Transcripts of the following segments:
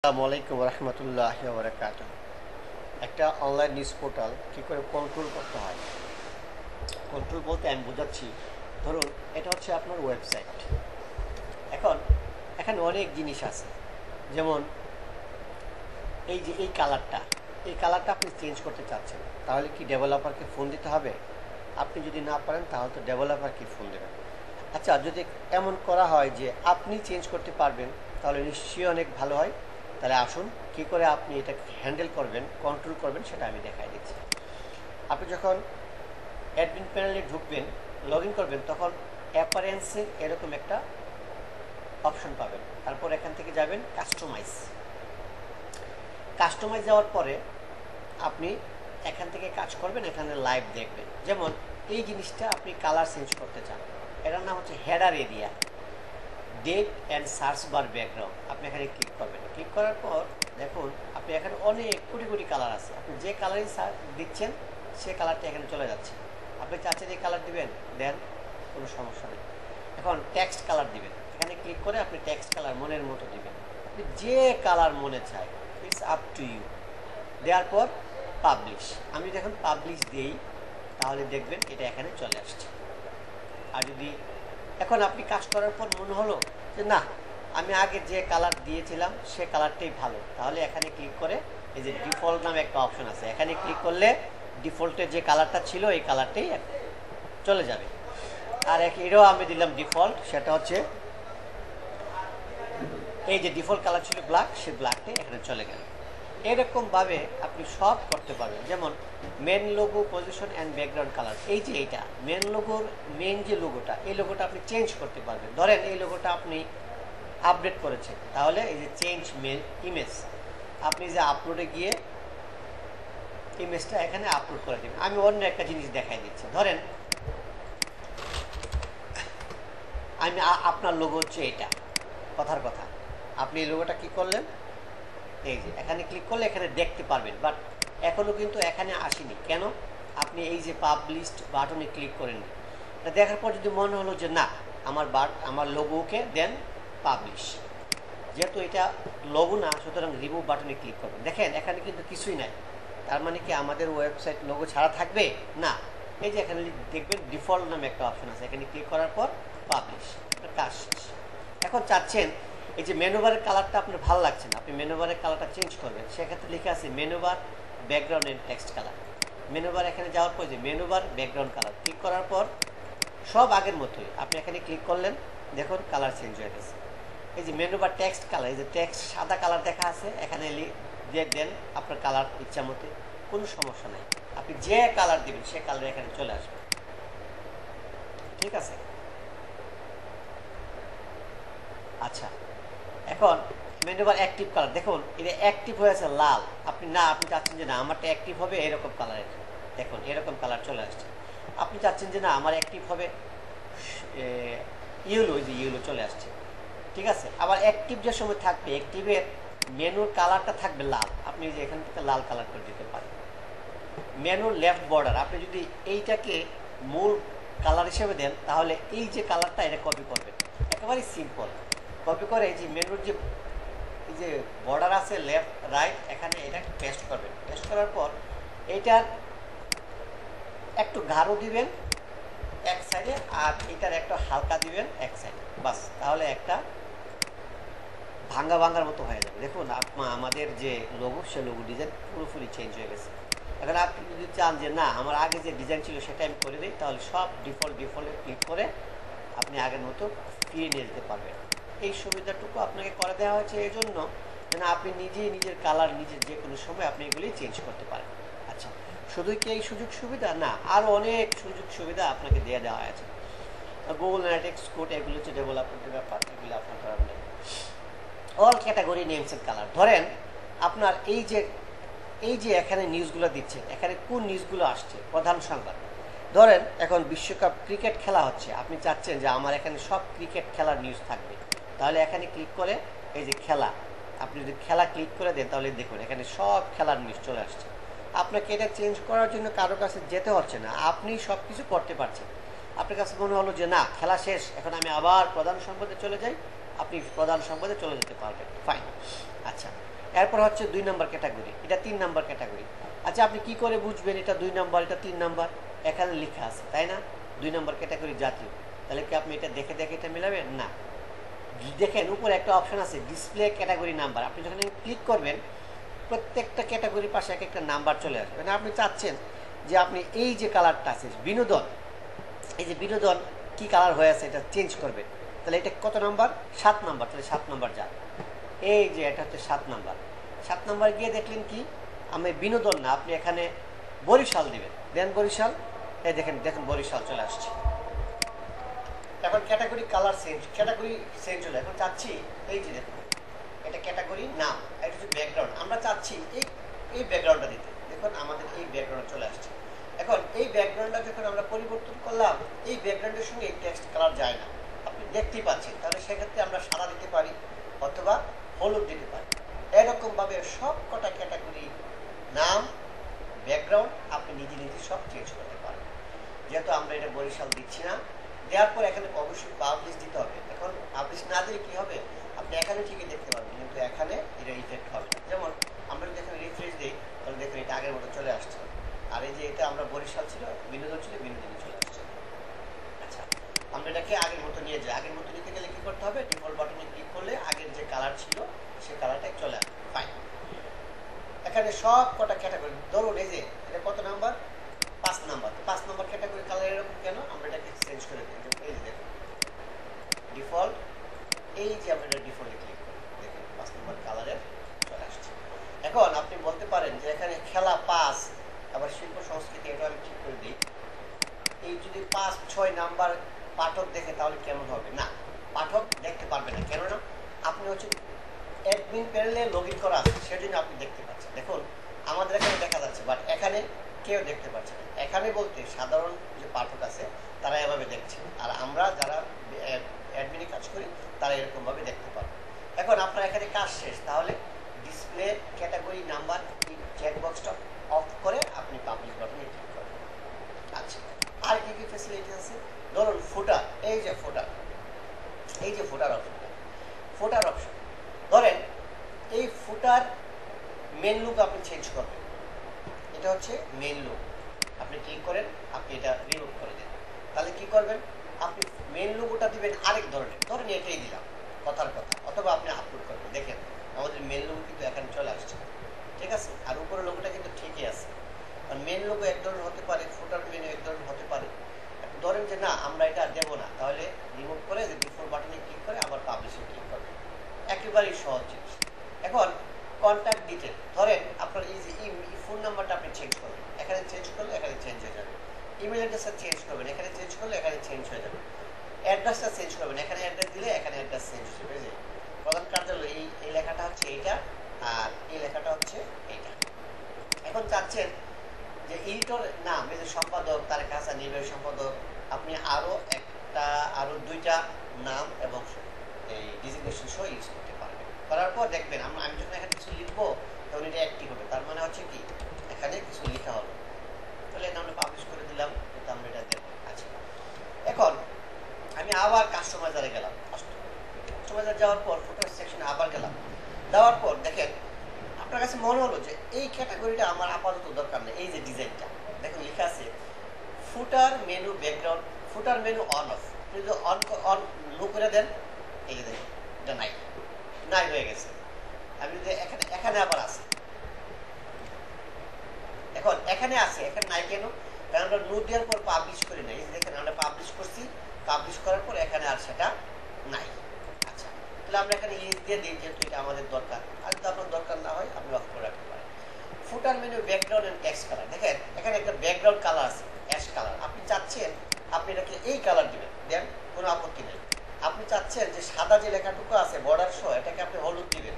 আসসালামু আলাইকুম রহমতুল্লাহি ওয়া বারাকাতুহু। একটা অনলাইন নিউজ পোর্টাল কী করে কন্ট্রোল করতে হয়, কন্ট্রোল বলতে আমি বোঝাচ্ছি, ধরুন এটা হচ্ছে আপনার ওয়েবসাইট। এখন এখানে অনেক জিনিস আছে, যেমন এই যে এই কালারটা আপনি চেঞ্জ করতে চাচ্ছেন, তাহলে কি ডেভেলপারকে ফোন দিতে হবে? আপনি যদি না পারেন তাহলে তো ডেভেলপারকে ফোন দেবেন। আচ্ছা, যদি এমন করা হয় যে আপনি চেঞ্জ করতে পারবেন, তাহলে নিশ্চয়ই অনেক ভালো হয়। তাহলে আসুন কী করে আপনি এটা হ্যান্ডেল করবেন, কন্ট্রোল করবেন, সেটা আমি দেখাই দিচ্ছি। আপনি যখন অ্যাডমিন প্যানেলে ঢুকবেন, লগ ইন করবেন, তখন অ্যাপারেন্সের এরকম একটা অপশন পাবেন। তারপর এখান থেকে যাবেন কাস্টমাইজ যাওয়ার পরে আপনি এখান থেকে কাজ করবেন, এখানে লাইভ দেখবেন। যেমন এই জিনিসটা আপনি কালার চেঞ্জ করতে চান, এটার নাম হচ্ছে header area, date and search bar background. আপনি এখানে ক্লিক করবেন। ক্লিক করার পর দেখুন আপনি এখানে অনেক কোটি কোটি কালার আছে। আপনি যে কালারই দিচ্ছেন সে কালারটা এখানে চলে যাচ্ছে। আপনি চাচ্ছেন এই কালার দিবেন, দেন, কোনো সমস্যা নেই। এখন টেক্সট কালার দিবেন, এখানে ক্লিক করে আপনি টেক্সট কালার মনের মতো দিবেন। আপনি যে কালার মনে চায়, ইটস আপ টু ইউ। দেওয়ার পর পাবলিশ। আমি যদি এখন পাবলিশ দিই, তাহলে দেখবেন এটা এখানে চলে আসছে। আর যদি এখন আপনি কাজ করার পর মনে হলো যে না, আমি আগে যে কালার দিয়েছিলাম সে কালারটাই ভালো, তাহলে এখানে ক্লিক করে এই যে ডিফল্ট নামে একটা অপশন আছে, এখানে ক্লিক করলে ডিফল্টের যে কালারটা ছিল এই কালারটাই চলে যাবে। আর এটাও আমি দিলাম ডিফল্ট, সেটা হচ্ছে এই যে ডিফল্ট কালার ছিল ব্ল্যাক, সে ব্ল্যাকটাই এখানে চলে গেল। এরকমভাবে আপনি সব করতে পারবেন। যেমন main logo, position and background colour, এই যে এইটা মেন লোগোর মেন যে লোগোটা, এই লোগোটা আপনি চেঞ্জ করতে পারবেন। ধরেন এই লোগোটা আপনি আপডেট করেছেন, তাহলে এই যে চেঞ্জ মেন ইমেজ, আপনি যে আপলোডে গিয়ে ইমেজটা এখানে আপলোড করে দেবেন। আমি অন্য একটা জিনিস দেখাই দিচ্ছি। ধরেন আমি আপনার লোগো হচ্ছে এটা, কথার কথা, আপনি এই লোগোটা কী করলেন, এই যে এখানে ক্লিক করলে এখানে দেখতে পারবেন, বাট এখনও কিন্তু এখানে আসেনি। কেন? আপনি এই যে পাবলিশড বাটনে ক্লিক করেননি। এটা দেখার পর যদি মনে হলো যে না, আমার লোগোকে দেন পাবলিশ, যেহেতু এটা লোগো না, সুতরাং রিমুভ বাটনে ক্লিক করবেন। দেখেন এখানে কিন্তু কিছুই নাই। তার মানে কি আমাদের ওয়েবসাইট লোগো ছাড়া থাকবে না? এই যে এখানে দেখবেন ডিফল্ট নামে একটা অপশন আছে, এখানে ক্লিক করার পর পাবলিশ, কাজ শেষ। এখন চাচ্ছেন এই যে মেনুবারের কালারটা আপনার ভালো লাগছে না, আপনি মেনুবারের কালারটা চেঞ্জ করবেন, সেক্ষেত্রে লিখে আছে menu bar background and text colour. Menu bar এখানে যাওয়ার পর যে মেনুবার ব্যাকগ্রাউন্ড কালার ক্লিক করার পর সব আগের মতোই আপনি এখানে ক্লিক করলেন, দেখুন কালার চেঞ্জ হয়ে গেছে। এই যে মেনুবার টেক্সট কালার, এই যে টেক্সট সাদা কালার দেখা আছে, এখানে দিয়ে দেন আপনার কালার ইচ্ছা মতো, কোনো সমস্যা নাই। আপনি যে কালার দিবেন সে কালার এখানে চলে আসবে। ঠিক আছে? আচ্ছা, এখন মেনুবার অ্যাক্টিভ কালার, দেখুন এটা অ্যাক্টিভ হয়েছে লাল। আপনি চাচ্ছেন যে না আমারটা অ্যাক্টিভ হবে এরকম কালারের, দেখুন এরকম কালার চলে আসছে। আপনি চাচ্ছেন যে না আমার অ্যাক্টিভ হবে ইয়েলো, এই যে ইয়েলো চলে আসছে। ঠিক আছে? আবার অ্যাক্টিভ যে সময় থাকবে, অ্যাক্টিভের মেনুর কালারটা থাকবে লাল, আপনি যে এখান থেকে লাল কালার করে দিতে পারেন। মেনুর লেফট বর্ডার, আপনি যদি এইটাকে মূল কালার হিসেবে দেন, তাহলে এই যে কালারটা এটা কপি করবেন, একেবারেই সিম্পল। কপি করে এই যে মেনুর এই যে বর্ডার আছে লেফট রাইট, এখানে এটা পেস্ট করবেন। পেস্ট করার পর এইটার একটু গাঢ় দিবেন এক সাইডে, আর এটার একটা হালকা দিবেন এক সাইডে, বাস, তাহলে একটা ভাঙ্গার মতো হয়ে যাবে। দেখুন আমাদের যে লোগো, সে লোগো ডিজাইন পুরোপুরি চেঞ্জ হয়ে গেছে। এখন আপনি যদি চান যে না আমার আগে যে ডিজাইন ছিল সেটা আমি করে দিই, তাহলে সব ডিফল্টে ক্লিক করে আপনি আগের মতো ফিরিয়ে নিয়ে যেতে পারবেন। এই সুবিধাটুকু আপনাকে করে দেওয়া হয়েছে এই জন্য যেন আপনি নিজেই নিজের কালার নিজের যে কোনো সময় আপনি এগুলি চেঞ্জ করতে পারেন। আচ্ছা, শুধুই কি এই সুযোগ সুবিধা? না, আরও অনেক সুযোগ সুবিধা আপনাকে দিয়ে দেওয়া হয়েছে। গুগল অ্যানালিটিক্স কোড, এগুলো হচ্ছে ডেভেলপমেন্টের ব্যাপার, এগুলো আপনার করার নেই। All category names and colour, ধরেন আপনার এই যে এখানে নিউজগুলো দিচ্ছেন, এখানে কোন নিউজগুলো আসছে, প্রধান সংবাদ। ধরেন এখন বিশ্বকাপ ক্রিকেট খেলা হচ্ছে, আপনি চাচ্ছেন যে আমার এখানে সব ক্রিকেট খেলার নিউজ থাকবে, তাহলে এখানে ক্লিক করে এই যে খেলা, আপনি যদি খেলা ক্লিক করে দেন, তাহলে দেখুন এখানে সব খেলার নিউজ চলে আসছে। আপনাকে এটা চেঞ্জ করার জন্য কারো কাছে যেতে হচ্ছে না, আপনি সব কিছু করতে পারছেন। আপনার কাছে মনে হলো যে না খেলা শেষ, এখন আমি আবার প্রধান সংবাদে চলে যাই, আপনি প্রধান সংবাদে চলে যেতে পারবেন। ফাইন। আচ্ছা, এরপর হচ্ছে 2 নম্বর ক্যাটাগরি, এটা 3 নম্বর ক্যাটাগরি। আচ্ছা আপনি কি করে বুঝবেন এটা 2 নম্বর এটা 3 নম্বর? এখানে লেখা আছে তাই না, 2 নম্বর ক্যাটাগরি জাতীয়। তাহলে কি আপনি এটা দেখে দেখে এটা মিলাবেন? না, দেখেন উপরে একটা অপশন আছে ডিসপ্লে ক্যাটাগরি নাম্বার, আপনি যখন ক্লিক করবেন প্রত্যেকটা ক্যাটাগরির পাশে এক একটা নাম্বার চলে আসবে। মানে আপনি চাচ্ছেন যে আপনি এই যে কালারটা আছে বিনোদন, এই যে বিনোদন কি কালার হয়ে আছে এটা চেঞ্জ করবেন, তাহলে এটা কত নাম্বার? 7 নাম্বার। তাহলে 7 নাম্বার যান, এই যে এটা হচ্ছে 7 নাম্বার। 7 নাম্বার গিয়ে দেখলেন কি আমি বিনোদন না, আপনি এখানে বরিশাল দিবেন, দেন বরিশাল, এই দেখেন দেখেন বরিশাল চলে আসছে। এখন category colour change, category change হলো। এখন চাচ্ছি এই যে দেখুন এটা ক্যাটাগরি নাম, এটা হচ্ছে ব্যাকগ্রাউন্ড, আমরা চাচ্ছি এই ব্যাকগ্রাউন্ডটা দিতে, দেখুন আমাদের এই ব্যাকগ্রাউন্ড চলে আসছে। এখন এই ব্যাকগ্রাউন্ডটা যখন আমরা পরিবর্তন করলাম, এই ব্যাকগ্রাউন্ডের সঙ্গে এই টেক্সট কালার যায় না, আপনি দেখতেই পাচ্ছেন। তাহলে সেক্ষেত্রে আমরা সাদা দিতে পারি অথবা হলুদ দিতে পারি। এরকমভাবে সব কটা ক্যাটাগরি নাম ব্যাকগ্রাউন্ড আপনি নিজে নিজে সব চেঞ্জ করতে পারেন। যেহেতু আমরা এটা বরিশাল দিচ্ছি না, দেওয়ার পর এখানে অবশ্যই পাবলিশ দিতে হবে। এখন পাবলিশ না দিলে কি হবে, আপনি এখানে ঠিকই দেখতে পারবেন কিন্তু এখানে এটা ইফেক্ট হবে না। যেমন আমরা যদি এখানে রিফ্রেশ দিই তাহলে দেখুন এটা আগের মতো চলে আসছে। আর এই যে এটা আমরা বরিশাল ছিল বিনোদন ছিল বিনোদনে চলে আসছে। আচ্ছা আমরা এটাকে আগের মতো নিয়ে যাই, আগের মতো নিতে গেলে কি করতে হবে, ডিফল্ট বাটনে ক্লিক করলে আগের যে কালার ছিল সেই কালারটাই চলে আসবে। ফাইন, এখানে সব কটা ক্যাটাগরি ধরুন এই যে এটা কত number? 5 number. 5 number category colour এরকম কেন, আমরা এটাকে চেঞ্জ করে দিই। এই যে দেখুন ডিফল্ট, এই যে আমরা এটা ডিফল্টে ক্লিক করি দেখুন 5 নাম্বার কালারের চলে আসছে। এখন আপনি বলতে পারেন যে এখানে খেলা 5, আবার শিল্প সংস্কৃতি এটা আমি ঠিক করে দিই। এই যদি 5-6 নাম্বার পাঠক দেখে তাহলে কেমন হবে? না, পাঠক দেখতে পারবে না, কেননা আপনি হচ্ছে অ্যাডমিন প্যানেলে লগ ইন করা আছে, সেজন্য আপনি দেখতে পাচ্ছেন। দেখুন আমাদের এখানে দেখা যাচ্ছে বাট এখানে কেউ দেখতে পাচ্ছে না। এখানে বলতে সাধারণ যে পাঠক আছে তারা এভাবে দেখছে, আর আমরা যারা অ্যাডমিনে কাজ করি তারা এরকমভাবে দেখতে পাবে। এখন আপনার এখানে কাজ শেষ, তাহলে ডিসপ্লে ক্যাটাগরি নাম্বার এই চেক বক্সটা অফ করে আপনি পাবলিশ বাটনে ক্লিক করবেন। আচ্ছা আর কি কি ফ্যাসিলিটি আছে? ধরুন ফুটার, এই যে ফুটার, এই যে ফুটার অপশন, ফুটার অপশন ধরেন এই ফুটার মেন লুক আপনি চেঞ্জ করবেন, এটা হচ্ছে মেন লুক, আপনি ক্লিক করেন আপনি এটা রিমুভ করে দেন। তাহলে কি করবেন, আপনি মেন লুকটা দিবেন আরেক ধরনের, ধরেন এটাই দিলাম কথার কথা, অথবা আপনি আপলোড করবেন। দেখেন আমাদের মেন লোগো কিন্তু এখানে চলে আসছে, ঠিক আছে। আর উপরের লোগোটা কিন্তু ঠিকই আছে, কারণ মেন লোগো এক ধরনের হতে পারে, ফুটার মেনু এক ধরনের হতে পারে। ধরেন যে না আমরা এটা দেবো না, তাহলে রিমুভ করে যে ডিফল্ট বাটনে ক্লিক করে আবার পাবলিশে ক্লিক করবেন, একেবারেই সহজ জিনিস। এখন কন্ট্যাক্ট ডিটেল, ধরেন আপনার এই যে ফোন নাম্বারটা আপনি চেঞ্জ করবেন, এখানে চেঞ্জ করলে এখানে চেঞ্জ হয়ে যাবে। ইমেল অ্যাড্রেসটা চেঞ্জ করবেন, এখানে চেঞ্জ করলে এখানে চেঞ্জ হয়ে যাবে। অ্যাড্রেসটা চেঞ্জ করবেন, এখানে অ্যাড্রেস দিলে এখানে অ্যাড্রেস চেঞ্জ হয়ে যাবে। যে প্রধান কার্যালয় এই লেখাটা হচ্ছে এইটা, আর এই লেখাটা হচ্ছে এইটা। এখন চাচ্ছেন যে এডিটর নাম, এই যে সম্পাদক তারেক হাসান, নির্বাহী সম্পাদক, আপনি আরো 2টা নাম এবং এই ডিজিগনেশন সহ ইউজ করতে পারবেন। করার পর দেখবেন আমি যখন এখানে কিছু লিখবো তখন এটা অ্যাক্টিভ হবে, তার মানে হচ্ছে কি এখানে কিছু লেখা হলো, তাহলে এটা আমরা পাবলিশ করে দিলাম, কিন্তু আমরা এটা দেবো। আচ্ছা এখন আমি আবার কাস্টমাইজারে গেলাম, কাস্টমাইজার যাওয়ার পর ফুটার সেকশনে আবার গেলাম, যাওয়ার পর দেখেন আপনার কাছে মনে হলো যে এই ক্যাটাগরিটা আমার আপাতত দরকার নেই। এই যে ডিজাইনটা দেখুন লেখা আছে ফুটার menu background, footer menu on of, আপনি যদি অন লো করে দেন এই যে দেখুন এটা নাই হয়ে গেছে। আমি যদি এখানে আবার আছে, এখন এখানে আছে, এখানে নাই কেন, কারণ আমরা নো দেওয়ার পর পাবলিশ করি নাই। দেখেন আমরা পাবলিশ করছি, পাবলিশ করার পর এখানে আর সেটা নাই। আচ্ছা তাহলে আমরা এখানে ইয়েস দিয়ে দিই, যেহেতু এটা আমাদের দরকার, আর যদি আপনার দরকার না হয় আপনি অফ করে রাখতে পারেন। Footer menu background and text colour, দেখেন এখানে একটা ব্যাকগ্রাউন্ড কালার আছে অ্যাশ কালার, আপনি চাচ্ছেন আপনি এটাকে এই কালার দিবেন, দেন কোনো আপত্তি নেই। আপনি চাচ্ছেন যে সাদা যে লেখাটুকু আছে বর্ডার সহ এটাকে আপনি হলুদ দিবেন,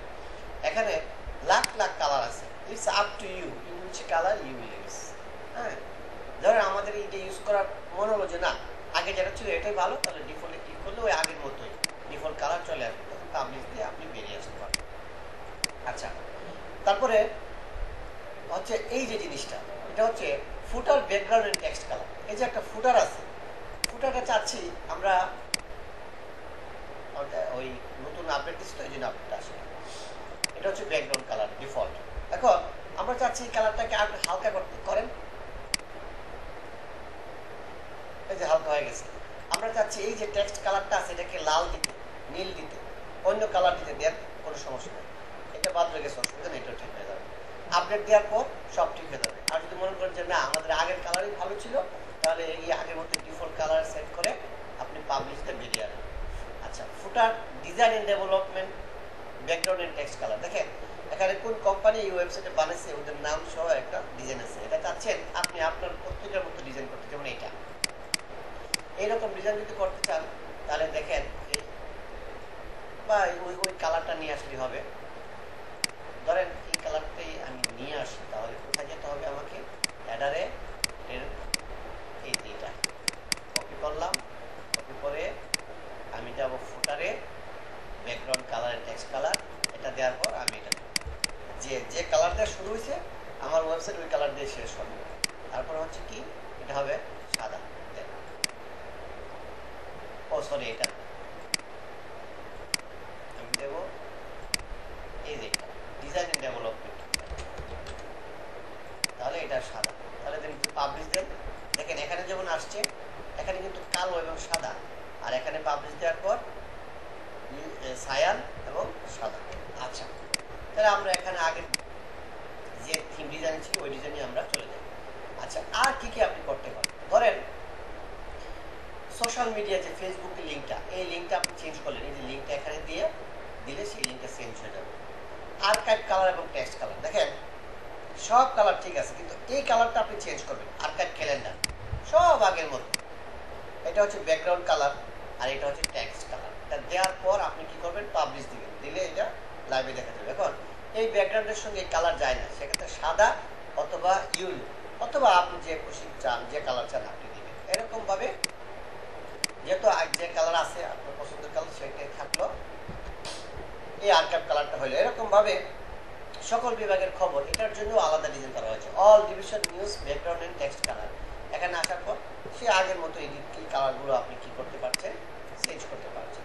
এখানে লাখ লাখ কালার আছে, it's up to you which colour you will use. হ্যাঁ ধরেন আমাদের এইটা ইউজ করার মনে হলো যে না আগে যেটা ছিল এটাই ভালো, তাহলে ডিফল্টে ক্লিক করলে ওই আগের মতোই ডিফল্ট কালার চলে আসবে, তখন পাবলিশ দিয়ে আপনি বেরিয়ে আসতে পারবেন। আচ্ছা তারপরে হচ্ছে এই যে জিনিসটা, এটা হচ্ছে ফুটার ব্যাকগ্রাউন্ড এন্ড টেক্সট কালার। এই যে একটা ফুটার আছে, ফুটারটা চাচ্ছি আমরা ওই নতুন আপডেট দিচ্ছি তো এই জন্য আপডেটটা আসে, এটা হচ্ছে ব্যাকগ্রাউন্ড কালার ডিফল্ট। এখন আমরা চাচ্ছি এই কালারটাকে আর হালকা করতে, করেন, এই যে হালকা হয়ে গেছে। আমরা চাচ্ছি এই যে টেক্সট কালারটা আছে এটাকে লাল দিতে, নীল দিতে, অন্য কালার দিতে, দেন কোনো সমস্যা নেই। এটা বাদ হয়ে গেছে, অসুবিধা নেই, এটা ঠিক হয়ে যাবে। আপডেট দেওয়ার পর সব ঠিক হয়ে যাবে। আর যদি মনে করেন যে না আমাদের আগের কালারই ভালো ছিল, তাহলে এই আগের মতো ডিফল্ট কালার সেট করে আপনি পাবলিশতে বেরিয়ে আসবেন। আচ্ছা, footer design and development background and text colour. দেখেন এখানে কোন কোম্পানি এই ওয়েবসাইটে বানাইছে ওদের নাম সহ একটা ডিজাইন আছে। এটা চাচ্ছেন আপনি আপনার প্রত্যেকের মতো ডিজাইন করতে, যেমন এটা এইরকম ডিজাইন যদি করতে চান তাহলে দেখেন বা ওই কালারটা নিয়ে আসলে হবে। ধরেন এই কালারটাই আমি নিয়ে আসি, তাহলে কোথায় যেতে হবে আমাকে? অ্যাডারে এই দিকটা কপি করলাম, কপি করে আমি যাব ফুটারে ব্যাকগ্রাউন্ড কালার টেক্সট কালার। এটা দেওয়ার পর আমি এটা যে কালার দিয়ে শুরু হয়েছে আমার ওয়েবসাইট ওই কালার দিয়ে শেষ হবে। তারপর হচ্ছে কি এটা হবে সাদা। ও সরি, এটা আমি দেব এই যে ডিজাইন এন্ড ডেভেলপমেন্ট, তাহলে এটা সাদা। তাহলে পাবলিশ দেন, দেখেন এখানে যেমন আসছে এখানে কিন্তু কালো এবং সাদা, আর এখানে পাবলিশ দেওয়ার পর সায়ান এবং সাদা। আচ্ছা, তাহলে আমরা এখানে আগে যে থিম ডিজাইন ছিল ওই ডিজাইনে আমরা চলে যাই। আচ্ছা, আর কি কি আপনি করতে পারেন? ধরেন সোশ্যাল মিডিয়া যে ফেসবুকের লিঙ্কটা, এই লিঙ্কটা আপনি চেঞ্জ করলেন, এই যে লিঙ্কটা এখানে দিয়ে দিলে সেই লিঙ্কটা চেঞ্জ হয়ে যাবে। আর্কাইভ কালার এবং টেক্সট কালার, দেখেন সব কালার ঠিক আছে, কিন্তু এই কালারটা আপনি চেঞ্জ করবেন। আর্কাইভ ক্যালেন্ডার সব আগের মতো, এটা হচ্ছে ব্যাকগ্রাউন্ড কালার আর এটা হচ্ছে টেক্সট কালার। এটা দেওয়ার পর আপনি কি করবেন? পাবলিশ দিবেন, দিলে এটা লাইভে দেখা যাবে। এখন এই ব্যাকগ্রাউন্ডের সঙ্গে এই কালার যায় না, সেক্ষেত্রে সাদা অথবা ইউলো অথবা আপনি যে খুশি চান, যে কালার চান আপনি দিবেন। এরকম ভাবে যেহেতু যে কালার আছে আপনার পছন্দের কালার সেটাই থাকলো, এই আর্কাইভ কালারটা হলো। এরকম ভাবে সকল বিভাগের খবর, এটার জন্য আলাদা ডিজাইন করা হয়েছে। All division news background and text colour. এখানে আসার পর সে আগের মতো এই কালারগুলো আপনি কি করতে পারছেন? চেঞ্জ করতে পারছেন।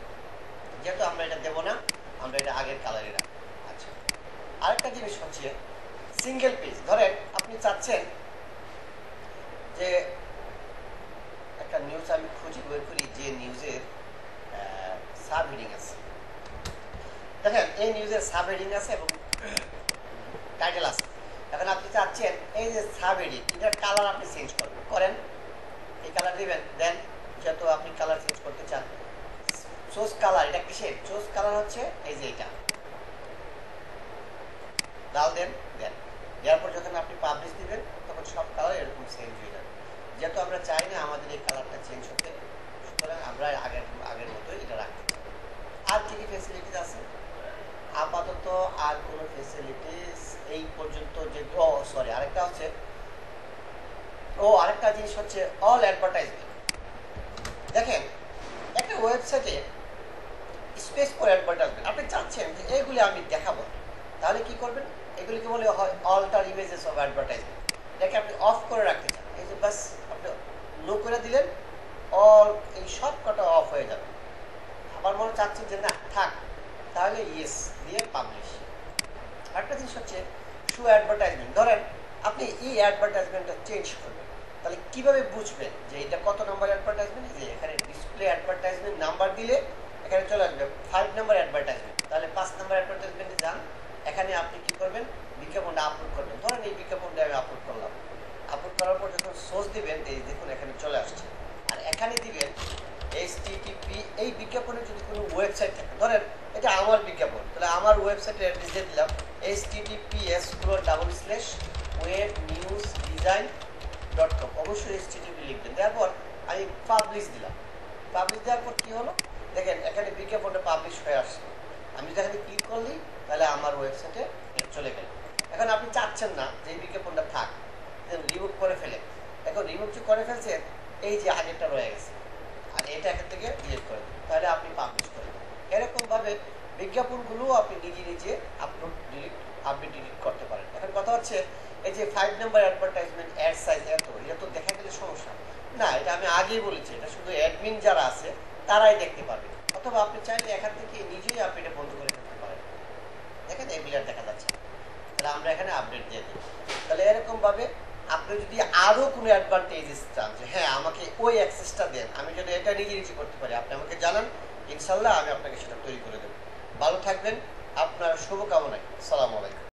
যেহেতু আমরা এটা দেবো না, আমরা এটা আগের কালারে রাখবো। আচ্ছা, আরেকটা জিনিস হচ্ছে সিঙ্গেল পেজ। ধরেন আপনি চাচ্ছেন যে একটা নিউজ আমি খুঁজি বের করি যে নিউজের সাব হেডিং আছে। দেখেন এই নিউজের সাব হেডিং আছে এবং টাইটেল আছে। এখন আপনি চাচ্ছেন এই যে সাব হেডিং এটার কালার আপনি চেঞ্জ করবেন, করেন এই কালার দিবেন। দেন যেহেতু আপনি কালার চেঞ্জ করতে চান, চুজ কালার, এটা কিসের চুজ কালার? হচ্ছে এই যে এটা লাল, দেন দেওয়ার পর যখন আপনি পাবলিশ দিবেন তখন সব কালার এরকম চেঞ্জ হয়ে যাবে। যেহেতু আমরা চাই না আমাদের এই কালারটা চেঞ্জ হতে, সুতরাং আমরা আগের মতোই এটা রাখতে চাই। আর কি কি ফেসিলিটিস আছে? আপাতত আর কোনো ফেসিলিটিস এই পর্যন্ত যে সরি আরেকটা হচ্ছে আরেকটা জিনিস হচ্ছে অল অ্যাডভার্টাইজমেন্ট। দেখেন একটা ওয়েবসাইটে স্পেস ফর অ্যাডভার্টাইজমেন্ট আপনি চাচ্ছেন যে এইগুলি আমি দেখাবো, তাহলে কি করবেন? এগুলিকে বলে হয় অল্টার ইমেজেস অফ অ্যাডভার্টাইজমেন্ট। এটাকে আপনি অফ করে রাখতে চান, এই যে বাস আপনি নো করে দিলেন, অল এই সব কটা অফ হয়ে যাবে। আবার মনে চাচ্ছেন যে না থাক, তাহলে ইয়েস দিয়ে পাবলিশ। আরেকটা জিনিস হচ্ছে শো অ্যাডভার্টাইজমেন্ট। ধরেন আপনি এই অ্যাডভার্টাইজমেন্টটা চেঞ্জ করবেন, তাহলে কিভাবে বুঝবেন যে এটা কত নম্বর অ্যাডভার্টাইজমেন্ট? যে এখানে ডিসপ্লে অ্যাডভার্টাইজমেন্ট নাম্বার দিলে এখানে চলে আসবে 5 নম্বর অ্যাডভার্টাইজমেন্ট। তাহলে 5 নম্বর অ্যাডভার্টাইজমেন্টে যান, এখানে আপনি কি করবেন? বিজ্ঞাপনটা আপলোড করবেন। ধরেন এই বিজ্ঞাপনটা আমি আপলোড করলাম, আপলোড করার পর যখন সোর্স দিবেন এই দেখুন এখানে চলে আসছে। আর এখানে দিবেন HTTP। এই বিজ্ঞাপনের যদি কোনো ওয়েবসাইট থাকে, ধরেন এটা আমার বিজ্ঞাপন, তাহলে আমার ওয়েবসাইটের অ্যাড্রেস দিয়ে দিলাম https://webnewsdesign.com। অবশ্যই HTTP লিখবেন, দেওয়ার পর আমি পাবলিশ দিলাম। পাবলিশ দেওয়ার পর কি হলো? দেখেন এখানে বিজ্ঞাপনটা পাবলিশ হয়ে আসছে। আমি যেখানে ক্লিক করলি তাহলে আমার ওয়েবসাইটে চলে গেল। এখন আপনি চাচ্ছেন না যে এই বিজ্ঞাপনটা থাক, রিমুভ করে ফেলেন। এখন রিমুভ যে করে ফেলছেন, এই যে আগেরটা রয়ে গেছে, আর এটা এখান থেকে ডিলিট করে দিন, তাহলে আপনি পাবলিশ করে দেন। এরকমভাবে বিজ্ঞাপনগুলো আপনি নিজে আপনি ডিলিট করতে পারেন। এখন কথা হচ্ছে এই যে 5 নম্বর অ্যাডভার্টাইজমেন্ট অ্যাড সাইজ এটা তো দেখা গেলে সমস্যা না, এটা আমি আগেই বলেছি, এটা শুধু অ্যাডমিন যারা আছে তারাই দেখতে পারবে, অথবা আপনি চাইলে এখান থেকে নিজেই আপনি এটা বন্ধ করে ফেলতে পারেন। দেখেন এগুলি আর দেখা যাচ্ছে না। তাহলে আমরা এখানে আপডেট দিয়ে দিই। তাহলে এরকমভাবে আপনি যদি আরও কোনো অ্যাডভান্টেজেস চান যে হ্যাঁ আমাকে ওই অ্যাক্সেসটা দেন, আমি যদি এটা নিজে নিজে করতে পারি, আপনি আমাকে জানান, ইনশাল্লাহ আমি আপনাকে সেটা তৈরি করে দেবো। ভালো থাকবেন, আপনার শুভকামনায়। আসসালামু আলাইকুম।